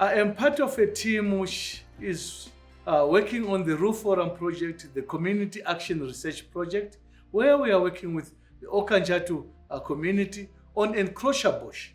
I am part of a team which is working on the Roof Forum project, the Community Action Research Project, where we are working with the Okanjatu community on enclosure bush.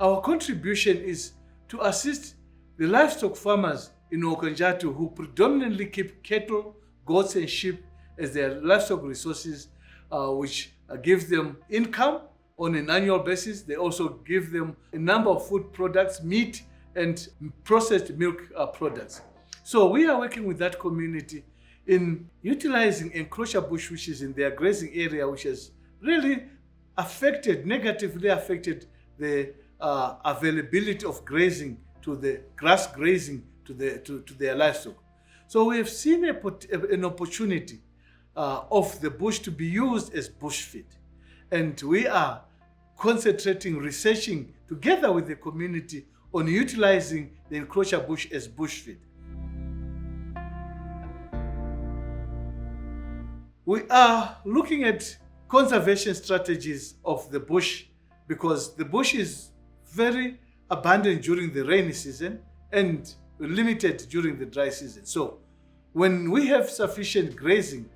Our contribution is to assist the livestock farmers in Okanjatu who predominantly keep cattle, goats and sheep as their livestock resources, which gives them income on an annual basis. They also give them a number of food products, meat and processed milk products. So we are working with that community in utilizing enclosure bush, which is in their grazing area, which has really negatively affected the availability of grazing to the grass grazing to their livestock. So we have seen an opportunity of the bush to be used as bush feed. And we are concentrating, researching together with the community on utilizing the enclosure bush as bush feed. We are looking at conservation strategies of the bush because the bush is very abundant during the rainy season and limited during the dry season. So when we have sufficient grazing,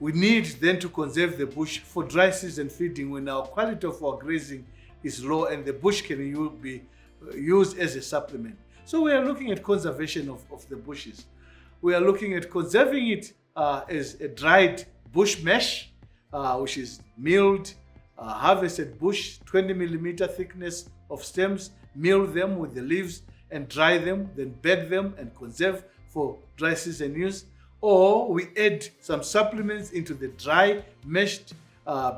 we need then to conserve the bush for dry season feeding when our quality of our grazing is low and the bush can be used as a supplement. So we are looking at conservation of the bushes. We are looking at conserving it as a dried bush mesh, which is milled, harvested bush, 20 millimeter thickness of stems, mill them with the leaves and dry them, then bag them and conserve for dry season use. Or we add some supplements into the dry meshed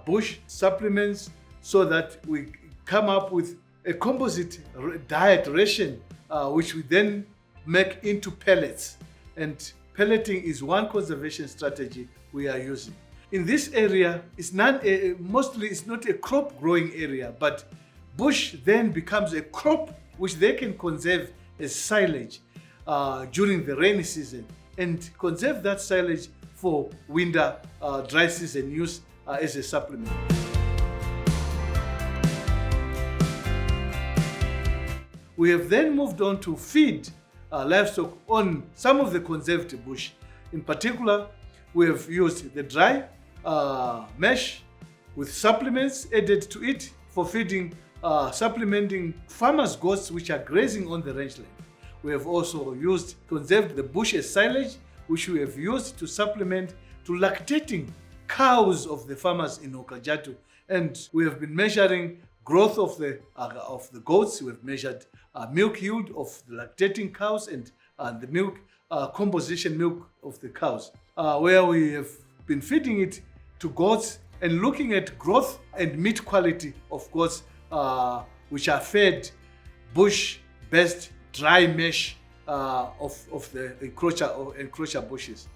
bush supplements so that we come up with a composite diet ration, which we then make into pellets. And pelleting is one conservation strategy we are using. In this area, mostly it's not a crop growing area, but bush then becomes a crop which they can conserve as silage during the rainy season and conserve that silage for winter dry season use as a supplement. We have then moved on to feed livestock on some of the conserved bush. In particular, we have used the dry mesh with supplements added to it for feeding, supplementing farmers' goats which are grazing on the rangeland. We have also conserved the bush as silage, which we have used to supplement to lactating cows of the farmers in Okanjatu. And we have been measuring growth of the goats. We have measured milk yield of the lactating cows and the milk composition milk of the cows, where we have been feeding it to goats and looking at growth and meat quality of goats which are fed bush-based dry mesh of the enclosure bushes.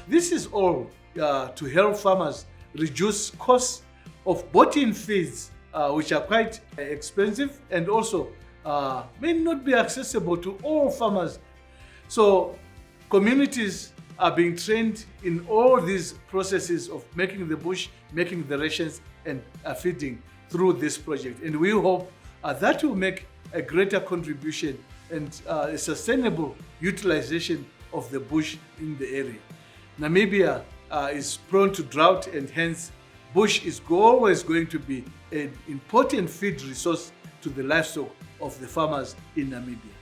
This is all to help farmers reduce costs of bought-in feeds, which are quite expensive and also may not be accessible to all farmers. So communities are being trained in all these processes of making the bush, making the rations and feeding through this project. And we hope that will make a greater contribution and a sustainable utilization of the bush in the area. Namibia is prone to drought and hence bush is always going to be an important feed resource to the livestock of the farmers in Namibia.